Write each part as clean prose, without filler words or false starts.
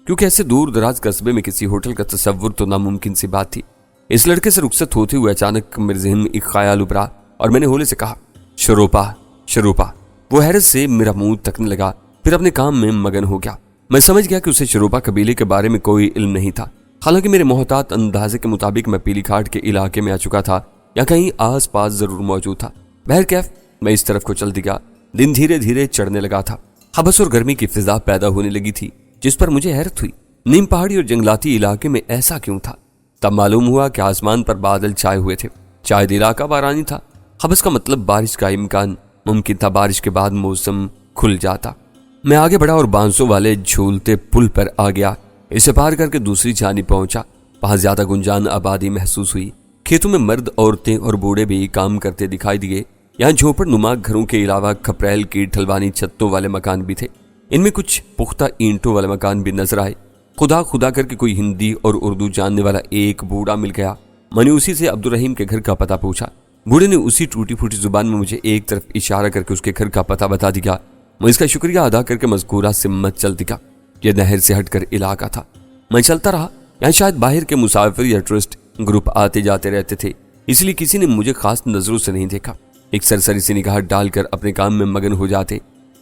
کیونکہ ایسے دور دراز قصبے میں کسی ہوٹل کا تصور تو ناممکن سی بات تھی۔ اس لڑکے سے رخصت ہوتے ہوئے اچانک میرے ذہن میں ایک خیال ابھرا اور میں نے ہولے سے کہا، شروپا شروپا۔ وہ حیرت سے میرا منہ تکنے لگا، پھر اپنے کام میں مگن ہو گیا۔ میں سمجھ گیا کہ اسے شروپا قبیلے کے بارے میں کوئی علم نہیں تھا، حالانکہ میرے محتاط اندازے کے مطابق میں پیلی گھاٹ کے علاقے میں آ چکا تھا یا کہیں آس پاس ضرور موجود تھا۔ بہرکیف میں اس طرف کو چل دیا۔ دن دھیرے دھیرے چڑھنے لگا تھا، حبس اور گرمی کی فضا پیدا ہونے لگی تھی، جس پر مجھے حیرت ہوئی۔ نیم پہاڑی اور جنگلاتی علاقے میں ایسا کیوں تھا؟ تب معلوم ہوا کہ آسمان پر بادل چھائے ہوئے تھے، شاید علاقہ بارانی تھا۔ حبس کا مطلب بارش کا امکان، ممکن تھا بارش کے بعد موسم کھل جاتا۔ میں آگے بڑھا اور بانسوں والے جھولتے پل پر آ گیا۔ اسے پار کر کے دوسری جانب پہنچا۔ وہاں زیادہ گنجان آبادی محسوس ہوئی۔ کھیتوں میں مرد، عورتیں اور بوڑھے بھی کام کرتے دکھائی دیے۔ یہاں جھوپڑ نما گھروں کے علاوہ کھپریل کی ڈھلوانی چھتوں والے مکان بھی تھے۔ ان میں کچھ پختہ اینٹوں والے مکان بھی نظر آئے۔ خدا کر کے کوئی ہندی اور اردو جاننے والا ایک بوڑھا مل گیا۔ میں نے اسی سے عبدالرحیم کے گھر کا پتہ پوچھا۔ بوڑھے نے اسی ٹوٹی پھوٹی زبان میں مجھے ایک طرف اشارہ کر کے اس کے گھر کا پتہ بتا دیا۔ میں اس کا شکریہ ادا کر کے مذکورہ سمت چل دیا۔ یہ نہر سے ہٹ کر علاقہ تھا۔ میں چلتا رہا۔ یہاں شاید باہر کے مسافر یا ٹورسٹ گروپ آتے جاتے رہتے تھے، اس لیے کسی نے مجھے خاص نظروں سے نہیں دیکھا۔ ایک سرسری سی نگاہ ڈال کر اپنے کام میں مگن ہو جاتے۔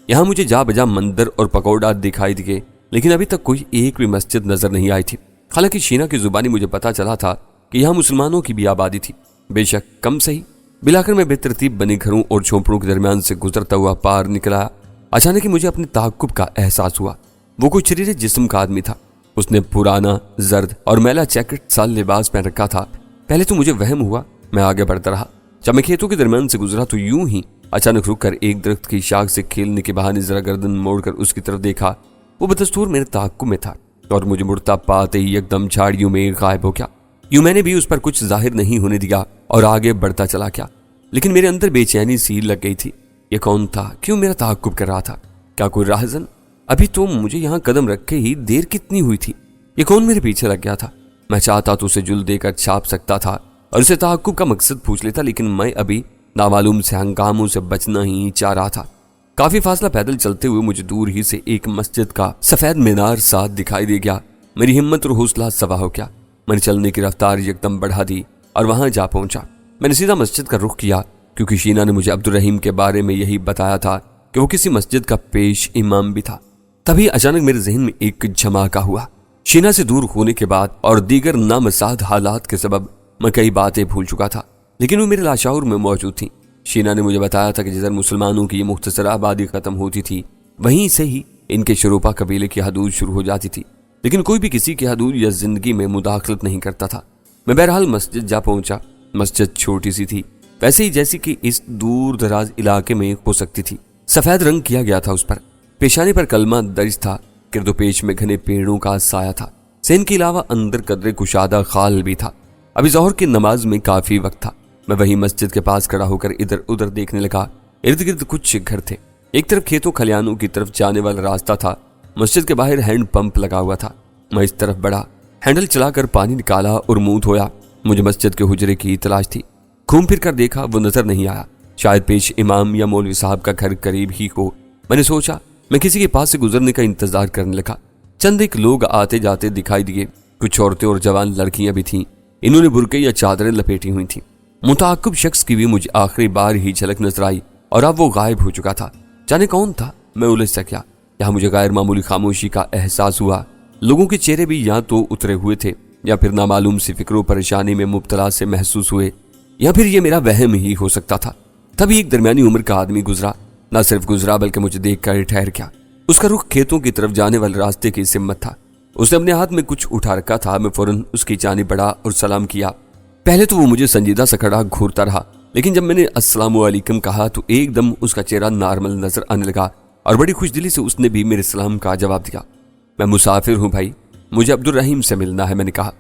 یہاں مجھے جا بجا مندر اور پکوڑا دکھائی دیے، لیکن ابھی تک کوئی ایک بھی مسجد نظر نہیں آئی تھی۔ حالانکہ شینا کی زبانی مجھے پتا چلا تھا کہ یہاں مسلمانوں کی بھی آبادی تھی، بے شک کم صحیح۔ بلاخر میں بے ترتیب بنے گھروں اور جھونپڑوں کے درمیان سے گزرتا ہوا پار نکلا۔ اچانک ہی مجھے اپنے تعاقب کا احساس ہوا۔ وہ کوئی شریر جسم کا آدمی تھا۔ اس نے پرانا زرد اور میلا چیکٹ سال لباس پہن رکھا تھا۔ پہلے تو مجھے وہم ہوا۔ میں آگے بڑھتا رہا۔ جب میں کھیتوں کے درمیان سے گزرا تو یوں ہی اچانک رک کر ایک درخت کی شاخ سے کھیلنے کے بہانے ذرا گردن موڑ کر اس کی طرف دیکھا۔ وہ بدستور میرے تعاقب میں تھا اور مجھے مڑتا پاتے ہی یکدم جھاڑیوں میں غائب ہو گیا۔ یوں میں نے بھی اس پر کچھ ظاہر نہیں ہونے دیا اور آگے بڑھتا چلا گیا، لیکن میرے اندر بے چینی سی لگ گئی تھی۔ یہ کون تھا؟ کیوں میرا تعاقب کر رہا تھا؟ کیا کوئی راہزن؟ ابھی تو مجھے یہاں قدم رکھے ہی دیر کتنی ہوئی تھی؟ یہ کون میرے پیچھے لگ گیا تھا؟ میں چاہتا تو اسے جل دے کر چھاپ سکتا تھا اور اسے تعاقب کا مقصد پوچھ لیتا، لیکن میں ابھی نامعلوم سے ہنگاموں سے بچنا ہی چاہ رہا تھا۔ کافی فاصلہ پیدل چلتے ہوئے مجھے دور ہی سے ایک مسجد کا سفید مینار ساتھ دکھائی دے گیا۔ میری ہمت اور حوصلہ سوا ہو گیا۔ میں نے چلنے کی رفتار یکدم بڑھا دی اور وہاں جا پہنچا۔ میں نے سیدھا مسجد کا رخ کیا، کیونکہ شینا نے مجھے عبدالرحیم کے بارے میں یہی بتایا تھا کہ وہ کسی مسجد کا پیش امام بھی تھا۔ تبھی اچانک میرے ذہن میں ایک جھماکا ہوا۔ شینا سے دور ہونے کے بعد اور دیگر نامساعد حالات کے سبب میں کئی باتیں بھول چکا تھا، لیکن وہ میرے لاشعور میں موجود تھیں۔ شینا نے مجھے بتایا تھا کہ جدھر مسلمانوں کی یہ مختصر آبادی ختم ہوتی تھی، وہیں سے ہی ان کے شروپا قبیلے کی حدود شروع ہو جاتی تھی، لیکن کوئی بھی کسی کی حدود یا زندگی میں مداخلت نہیں کرتا تھا۔ میں بہرحال مسجد جا پہنچا۔ مسجد چھوٹی سی تھی، ویسے ہی جیسی کہ اس دور دراز علاقے میں ہو سکتی تھی۔ سفید رنگ کیا گیا تھا اس پر، پیشانی پر کلمہ درج تھا، گرد و پیش میں گھنے پیڑوں کا سایہ تھا۔ سین کے علاوہ اندر قدرے کشادہ خال بھی تھا۔ ابھی ظہر کی نماز میں کافی وقت تھا۔ میں وہی مسجد کے پاس کھڑا ہو کر ادھر ادھر دیکھنے لگا۔ ارد گرد کچھ گھر تھے، ایک طرف کھیتوں کھلیانوں کی طرف جانے والا راستہ تھا۔ مسجد کے باہر ہینڈ پمپ لگا ہوا تھا۔ میں اس طرف بڑھا، ہینڈل چلا کر پانی نکالا اور منہ دھویا۔ مجھے مسجد کے حجرے کی تلاش تھی۔ گھوم پھر کر دیکھا، وہ نظر نہیں آیا۔ شاید پیش امام یا مولوی صاحب کا گھر قریب ہی ہو۔ میں نے سوچا، میں کسی کے پاس سے گزرنے کا انتظار کرنے لگا۔ چند ایک لوگ آتے جاتے دکھائی دیے، کچھ عورتیں اور جوان لڑکیاں بھی تھیں۔ انہوں نے برقعے یا چادریں لپیٹی ہوئی تھیں۔ متعاقب شخص کی بھی مجھے آخری بار ہی جھلک نظر آئی اور اب وہ غائب ہو چکا تھا۔ جانے کون تھا؟ میں الجھ سا کیا۔ یہاں مجھے غیر معمولی خاموشی کا احساس ہوا۔ لوگوں کے چہرے بھی یا تو اترے ہوئے تھے یا پھر نامعلوم سی فکر و پریشانی میں مبتلا سے محسوس ہوئے، یا پھر یہ میرا وہم ہی ہو سکتا تھا۔ تبھی ایک درمیانی عمر کا آدمی گزرا۔ نہ صرف گزرا بلکہ مجھے دیکھ کر ٹھہر گیا۔ اس کا رخ کھیتوں کی طرف جانے والے راستے کی سمت تھا۔ اس نے اپنے ہاتھ میں کچھ اٹھا رکھا تھا۔ میں فوراً اس کی جانب بڑھا اور سلام کیا۔ پہلے تو وہ مجھے سنجیدہ سا کھڑا گھورتا رہا، لیکن جب میں نے السلام علیکم کہا تو ایک دم اس کا چہرہ نارمل نظر آنے لگا اور بڑی خوش دلی سے اس نے بھی میرے سلام کا جواب دیا۔ میں مسافر ہوں بھائی، مجھے عبدالرحیم سے ملنا ہے، میں نے کہا۔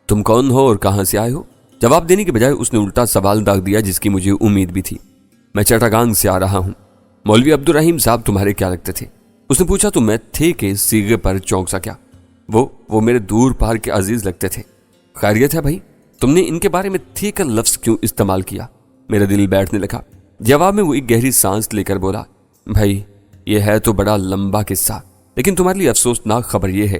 تم کون ہو اور کہاں سے آئے ہو؟ جواب دینے کے بجائے اس نے الٹا سوال داغ دیا جس کی مجھے امید بھی تھی۔ میں چٹاگانگ سے آ رہا ہوں۔ مولوی عبدالرحیم صاحب تمہارے کیا لگتے تھے؟ اس نے پوچھا تو میں تھے کے سیغے پر چونک سا کیا۔ وہ میرے دور پار کے عزیز لگتے تھے۔ خیریت ہے بھائی؟ تم نے ان کے بارے میں تھے کا لفظ کیوں استعمال کیا؟ میرا دل بیٹھنے لگا۔ جواب میں وہ ایک گہری سانس لے کر بولا، بھائی یہ ہے تو بڑا لمبا قصہ، لیکن تمہارے لیے افسوسناک خبر یہ ہے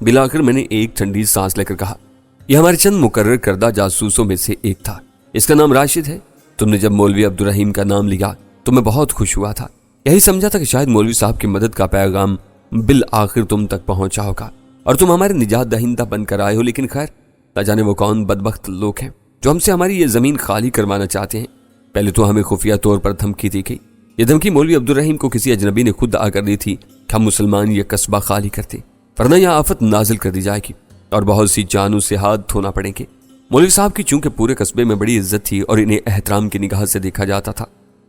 بلاخر میں نے ایک ٹھنڈی سانس لے کر کہا، یہ ہمارے چند مقرر کردہ جاسوسوں میں سے ایک تھا، اس کا نام راشد ہے۔ تم نے جب مولوی عبدالرحیم کا نام لیا تو میں بہت خوش ہوا تھا، یہی سمجھا تھا کہ شاید مولوی صاحب کی مدد کا پیغام بالآخر تم تک پہنچا ہوگا اور تم ہمارے نجات دہندہ بن کر آئے ہو۔ لیکن خیر، نہ جانے وہ کون بدبخت لوگ ہیں جو ہم سے ہماری یہ زمین خالی کروانا چاہتے ہیں۔ پہلے تو ہمیں خفیہ طور پر دھمکی دی گئی، یہ دھمکی مولوی عبدالرحیم کو کسی اجنبی نے خود آ کر دی تھی کہ ہم مسلمان یہ قصبہ خالی کرتے، ورنہ یہاں آفت نازل کر دی جائے گی اور بہت سی جانوں سے ہاتھ دھونا پڑیں گے۔ مولوی صاحب کی چونکہ پورے قصبے میں بڑی عزت تھی اور انہیں احترام کی نگاہ سے دیکھا جاتا تھا،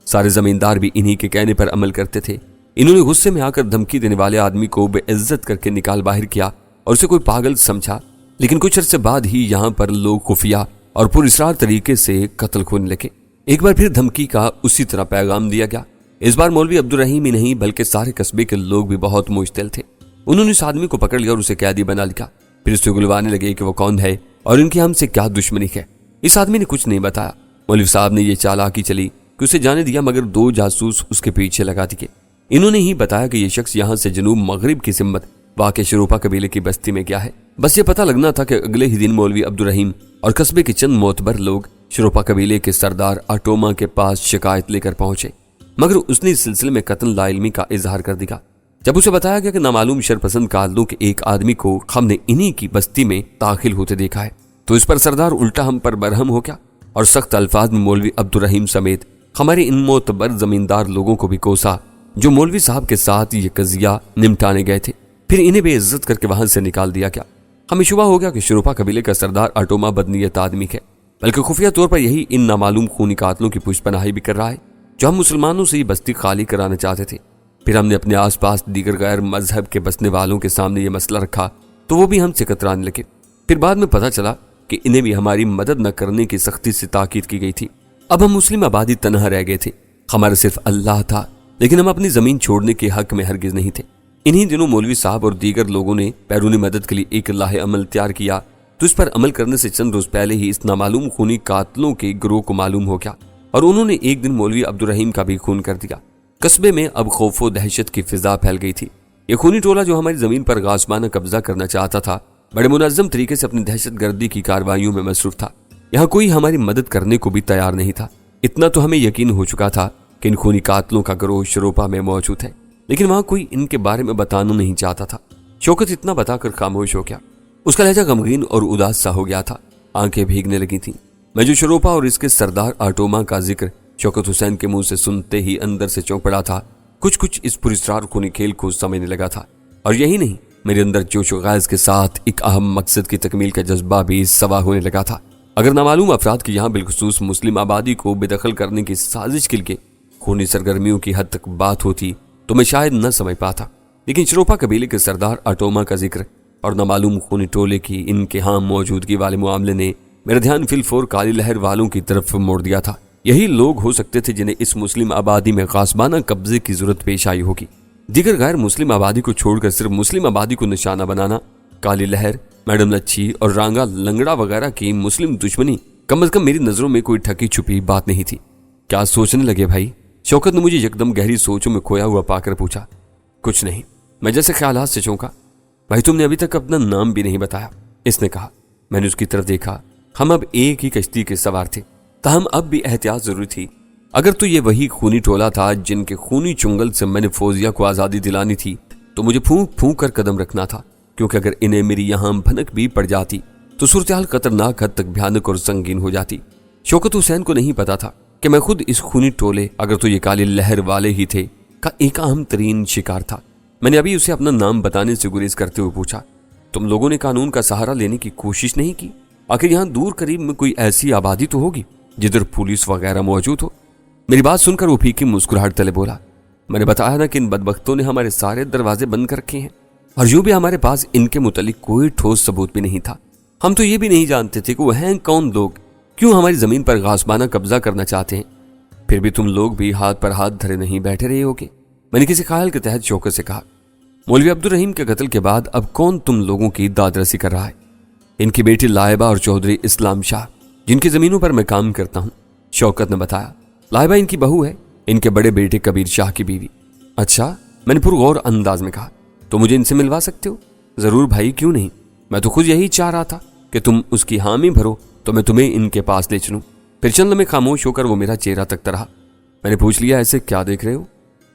سارے زمیندار بھی انہی کے کہنے پر عمل کرتے تھے۔ انہوں نے غصے میں آ کر دھمکی دینے والے آدمی کو بے عزت کر کے نکال باہر کیا اور اسے کوئی پاگل سمجھا، لیکن کچھ عرصے بعد ہی یہاں پر لوگ خفیہ اور پراسرار طریقے سے قتل ہونے لگے۔ ایک بار پھر دھمکی کا اسی طرح پیغام دیا گیا۔ اس بار مولوی عبدالرحیم ہی نہیں بلکہ سارے قصبے کے لوگ بھی بہت مشتعل تھے۔ انہوں نے اس آدمی کو پکڑ لیا اور اسے قیدی بنا لیا، پھر اسے گلوانے لگے کہ وہ کون ہے اور ان کی ہم سے کیا دشمنی ہے۔ اس آدمی نے کچھ نہیں بتایا۔ مولوی صاحب نے یہ چالاکی چلی کہ اسے جانے دیا، مگر 2 جاسوس اس کے پیچھے لگا دیے۔ انہوں نے ہی بتایا کہ یہ شخص یہاں سے جنوب مغرب کی سمت واقع شروپا قبیلے کی بستی میں گیا ہے۔ بس یہ پتہ لگنا تھا کہ اگلے ہی دن مولوی عبدالرحیم اور قصبے کے چند معتبر لوگ شروپا قبیلے کے سردار آٹوما کے پاس شکایت لے کر پہنچے، مگر اس نے اس سلسلے میں قطعاً لا علمی کا اظہار کر دیا۔ جب اسے بتایا گیا کہ نامعلوم شرپسند قاتلوں کے ایک آدمی کو ہم نے انہی کی بستی میں داخل ہوتے دیکھا ہے، تو اس پر سردار الٹا ہم پر برہم ہو گیا اور سخت الفاظ میں مولوی عبدالرحیم سمیت ہمارے ان معتبر زمیندار لوگوں کو بھی کوسا جو مولوی صاحب کے ساتھ یہ قضیہ نمٹانے گئے تھے، پھر انہیں بے عزت کر کے وہاں سے نکال دیا گیا۔ ہمیں شبہ ہو گیا کہ شروپا قبیلے کا سردار آٹوما بدنیت آدمی ہے، بلکہ خفیہ طور پر یہی ان نامعلوم خونی قاتلوں کی پشت پناہی بھی کر رہا ہے جو ہم مسلمانوں سے یہ بستی خالی کرانا چاہتے تھے۔ پھر ہم نے اپنے آس پاس دیگر غیر مذہب کے بسنے والوں کے سامنے یہ مسئلہ رکھا تو وہ بھی ہم سے کترانے لگے۔ پھر بعد میں پتہ چلا کہ انہیں بھی ہماری مدد نہ کرنے کی سختی سے تاکید کی گئی تھی۔ اب ہم مسلم آبادی تنہا رہ گئے تھے، ہمارا صرف اللہ تھا، لیکن ہم اپنی زمین چھوڑنے کے حق میں ہرگز نہیں تھے۔ انہی دنوں مولوی صاحب اور دیگر لوگوں نے بیرونی مدد کے لیے ایک لاہ عمل تیار کیا، تو اس پر عمل کرنے سے چند روز پہلے ہی اس نامعلوم خونی قاتلوں کے گروہ کو معلوم ہو گیا اور انہوں نے ایک دن مولوی عبدالرحیم کا بھی خون کر دیا۔ قصبے میں اب خوف و دہشت کی فضا پھیل گئی تھی۔ یہ خونی ٹولہ جو ہماری زمین پر غاصبانہ قبضہ کرنا چاہتا تھا، بڑے منظم طریقے سے اپنی دہشت گردی کی کارروائیوں میں مصروف تھا۔ یہاں کوئی ہماری مدد کرنے کو بھی تیار نہیں تھا۔ اتنا تو ہمیں یقین ہو چکا تھا کہ ان خونی قاتلوں کا گروہ شروپا میں موجود ہے، لیکن وہاں کوئی ان کے بارے میں بتانا نہیں چاہتا تھا۔ شوکت اتنا بتا کر خاموش ہو گیا، اس کا لہجہ غمگین اور اداس سا ہو گیا تھا، آنکھیں بھیگنے لگی تھیں۔ میں جو شروپا اور اس کے سردار آٹوما کا ذکر شوکت حسین کے منہ سے سنتے ہی اندر سے چونک پڑا تھا، کچھ اس پراسرار خونی کھیل کو سمجھنے لگا تھا، اور یہی نہیں، میرے اندر جوش و غیظ کے ساتھ ایک اہم مقصد کی تکمیل کا جذبہ بھی سوا ہونے لگا تھا۔ اگر نامعلوم افراد کی یہاں بالخصوص مسلم آبادی کو بے دخل کرنے کی سازش کے لیے خونی سرگرمیوں کی حد تک بات ہوتی تو میں شاید نہ سمجھ پاتا، لیکن شروپا قبیلے کے سردار آٹوما کا ذکر اور نامعلوم خونی ٹولے کی ان کے ہاں موجودگی والے معاملے نے میرا دھیان فی الفور کالی لہر والوں کی طرف موڑ دیا تھا۔ یہی لوگ ہو سکتے تھے جنہیں اس مسلم آبادی میں غاصبانہ قبضے کی ضرورت پیش آئی ہوگی۔ دیگر غیر مسلم آبادی کو چھوڑ کر صرف مسلم آبادی کو نشانہ بنانا، کالی لہر، میڈم لچھی اور رانگا لنگڑا وغیرہ کی مسلم دشمنی کم از کم میری نظروں میں کوئی ٹھکی چھپی بات نہیں تھی۔ کیا سوچنے لگے بھائی؟ شوکت نے مجھے یکدم گہری سوچوں میں کھویا ہوا پا کر پوچھا۔ کچھ نہیں، میں جیسے خیالات سے چونکا۔ بھائی تم نے ابھی تک اپنا نام بھی نہیں بتایا، اس نے کہا۔ میں نے اس کی طرف دیکھا، ہم اب ایک ہی کشتی کے سوار تھے، تاہم اب بھی احتیاط ضروری تھی۔ اگر تو یہ وہی خونی ٹولہ تھا جن کے خونی چنگل سے میں نے فوزیہ کو آزادی دلانی تھی، تو مجھے پھونک پھونک کر قدم رکھنا تھا، کیونکہ اگر انہیں میری یہاں بھنک بھی پڑ جاتی تو صورتحال خطرناک حد تک بھیانک اور سنگین ہو جاتی۔ شوکت حسین کو نہیں پتا تھا کہ میں خود اس خونی ٹولے، اگر تو یہ کالی لہر والے ہی تھے، کا ایک اہم ترین شکار تھا۔ میں نے ابھی اسے اپنا نام بتانے سے گریز کرتے ہوئے پوچھا، تم لوگوں نے قانون کا سہارا لینے کی کوشش نہیں کی؟ آخر یہاں دور قریب میں کوئی ایسی آبادی تو ہوگی جدھر پولیس وغیرہ موجود ہو؟ میری بات سن کر وہ پھیکی مسکراہٹ تلے بولا، میں نے بتایا نا کہ ان بدبختوں نے ہمارے سارے دروازے بند کر رکھے ہیں، اور یوں بھی ہمارے پاس ان کے متعلق کوئی ٹھوس ثبوت بھی نہیں تھا۔ ہم تو یہ بھی نہیں جانتے تھے کہ وہ ہیں کون لوگ، کیوں ہماری زمین پر غاصبانہ قبضہ کرنا چاہتے ہیں۔ پھر بھی تم لوگ بھی ہاتھ پر ہاتھ دھرے نہیں بیٹھے رہے ہوگے، میں نے کسی خیال کے تحت شوکت سے کہا۔ مولوی عبدالرحیم کے قتل کے بعد اب کون تم لوگوں کی داد رسی کر رہا ہے؟ ان کی بیٹی لائبہ اور چودھری اسلام شاہ، جن کی زمینوں پر میں کام کرتا ہوں، شوکت نے بتایا۔ لائبہ ان کی بہو ہے، ان کے بڑے بیٹے کبیر شاہ کی بیوی۔ اچھا، میں نے پرغور انداز میں کہا، تو مجھے ان سے ملوا سکتے ہو؟ ضرور بھائی، کیوں نہیں، میں تو خود یہی چاہ رہا تھا کہ تم اس کی حامی بھرو تو میں تمہیں ان کے پاس لے چلوں۔ پھر چند لمحے خاموش ہو کر وہ میرا چہرہ تکتا رہا۔ میں نے پوچھ لیا، ایسے کیا دیکھ رہے ہو؟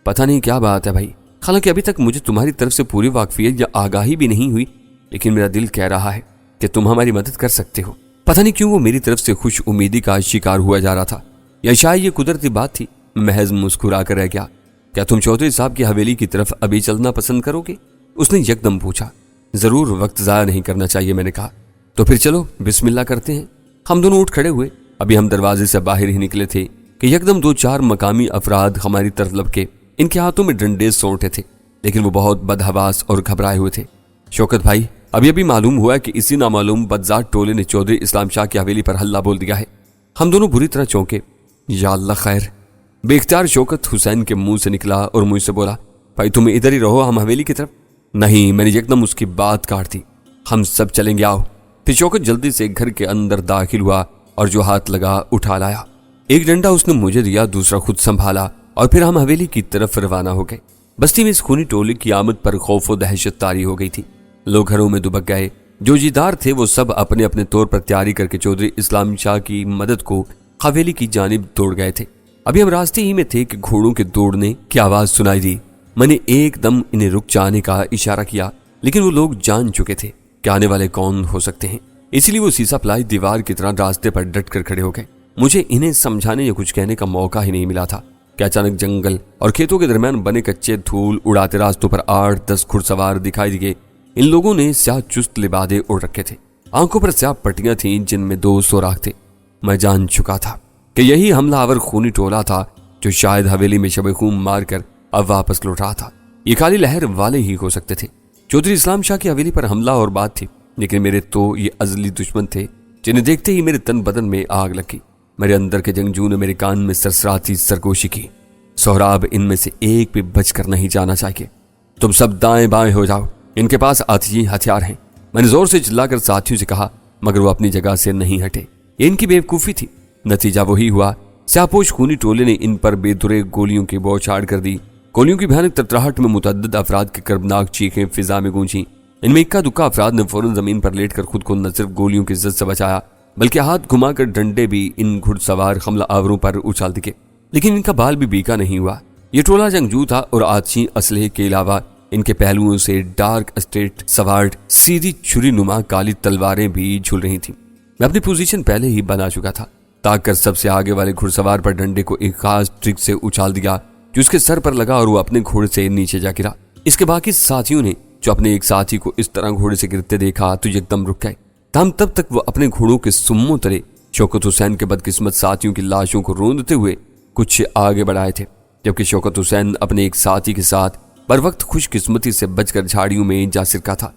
پتہ نہیں کیا بات ہے بھائی، حالانکہ ابھی تک مجھے تمہاری طرف سے پوری واقفیت یا آگاہی بھی نہیں ہوئی، لیکن میرا دل کہہ رہا ہے کہ تم ہماری مدد کر سکتے ہو۔ پتہ نہیں کیوں وہ میری طرف سے خوش امیدی کا شکار ہوا جا رہا تھا، یا شاید یہ قدرتی بات تھی۔ محض مسکرا کر رہ گیا۔ کیا تم چودھری صاحب کی حویلی کی طرف ابھی چلنا پسند کرو گے؟ اس نے یکدم پوچھا۔ ضرور، وقت ضائع نہیں کرنا چاہیے، میں نے کہا۔ تو پھر چلو بسم اللہ کرتے ہیں۔ ہم دونوں اٹھ کھڑے ہوئے۔ ابھی ہم دروازے سے باہر ہی نکلے تھے کہ یکدم 2-4 مقامی افراد ہماری طرف لپکے۔ ان کے ہاتھوں میں ڈنڈے سونٹے تھے، لیکن وہ بہت بدحواس اور گھبرائے ہوئے تھے۔ شوکت بھائی، ابھی معلوم ہوا ہے کہ اسی نامعلوم بدذات ٹولے نے چودھری اسلام شاہ کی حویلی پر حلہ بول دیا ہے۔ ہم دونوں بری طرح چونکے۔ یا اللہ خیر۔ بے اختیار شوکت حسین کے منہ سے نکلا اور مجھ سے بولا، بھائی تم ادھر ہی رہو، ہم حویلی کی طرف۔ نہیں، میں نے یکدم اس کی بات کاٹ دی۔ ہم سب چلیں گے، آؤ۔ پھر شوکت جلدی سے گھر کے اندر داخل ہوا اور جو ہاتھ لگا اٹھا لایا۔ ایک ڈنڈا اس نے مجھے دیا، دوسرا خود سنبھالا، اور پھر ہم حویلی کی طرف روانہ ہو گئے۔ بستی میں اس خونی ٹولے کی آمد پر خوف و دہشت طاری ہو گئی تھی۔ لوگ گھروں میں دبک گئے۔ جو جیدار تھے وہ سب اپنے اپنے طور پر تیاری کر کے چودھری اسلام شاہ کی مدد کو حویلی کی جانب دوڑ گئے تھے۔ ابھی ہم راستے ہی میں تھے کہ گھوڑوں کے دوڑنے کی آواز سنائی دی۔ میں نے ایک دم انہیں رک جانے کا اشارہ کیا، لیکن وہ لوگ جان چکے تھے کہ آنے والے کون ہو سکتے ہیں، اسی لیے وہ سیسا پلائی دیوار کی طرح راستے پر ڈٹ کر کھڑے ہو گئے۔ مجھے انہیں سمجھانے یا کچھ کہنے کا موقع ہی نہیں ملا تھا کہ اچانک جنگل اور کھیتوں کے درمیان بنے کچے دھول اڑاتے راستوں پر 8-10 گھڑ سوار دکھائی دیے۔ ان لوگوں نے سیاہ چست لبادے اوڑھ رکھے تھے، آنکھوں پر سیاہ پٹیاں تھیں جن میں 2 سوراخ تھے۔ میں جان چکا تھا کہ یہی حملہ آور خونی ٹولہ تھا جو شاید حویلی میں شب خون مار کر اب واپس لوٹ رہا تھا۔ یہ کالی لہر والے ہی ہو سکتے تھے۔ چودھری اسلام شاہ کی حویلی پر حملہ اور بات تھی، لیکن میرے تو یہ ازلی دشمن تھے جنہیں دیکھتے ہی میرے تن بدن میں آگ لگی۔ میرے اندر کے جنگجو نے میرے کان میں سرسراتی سرگوشی کی، سہراب ان میں سے ایک بھی بچ کر نہیں جانا چاہیے۔ تم سب دائیں بائیں ہو جاؤ، ان کے پاس آتشی ہتھیار ہیں، میں نے زور سے چلا کر ساتھیوں سے کہا، مگر وہ اپنی جگہ سے نہیں ہٹے۔ یہ ان کی بیوقوفی تھی۔ نتیجہ وہی ہوا، سیاپوش خونی ٹولے نے ان پر بے دھرے گولیوں کی بوچھاڑ کر دی۔ گولیوں کی بھیانک تڑتڑاہٹ میں متعدد افراد کی کربناک چیخیں فضا میں گونجیں۔ ان میں اکا دکا افراد نے فوراً زمین پر لیٹ کر خود کو نہ صرف گولیوں کی زد سے بچایا، بلکہ ہاتھ گھما کر ڈنڈے بھی ان گھڑ سوار حملہ آوروں پر اچھال دیے، لیکن ان کا بال بھی بیکا نہیں ہوا۔ یہ ٹولہ جنگجو تھا اور آتشی اسلحے کے علاوہ ان کے پہلوؤں سے ڈارک اسٹیٹ سوارڈ سیدھی چھری نما کالی تلواریں بھی جھول رہی تھیں۔ میں اپنی پوزیشن پہلے ہی بنا چکا تھا، تاک کر سب سے آگے والے گھڑ سوار پر ڈنڈے کو ایک خاص ٹرک سے اچھال دیا جو اس کے سر پر لگا اور وہ اپنے گھوڑے سے نیچے جا گرا۔ اس کے باقی ساتھیوں نے جو اپنے ایک ساتھی کو اس طرح گھوڑے سے گرتے دیکھا تو یکدم رک گئے، تاہم تب تک وہ اپنے گھوڑوں کے سموں تلے شوکت حسین کے بدقسمت ساتھیوں کی لاشوں کو روندتے ہوئے کچھ آگے بڑھائے تھے، جبکہ شوکت حسین اپنے ایک ساتھی کے ساتھ بر وقت خوش قسمتی سے بچ کر جھاڑیوں میں جا سرکا تھا۔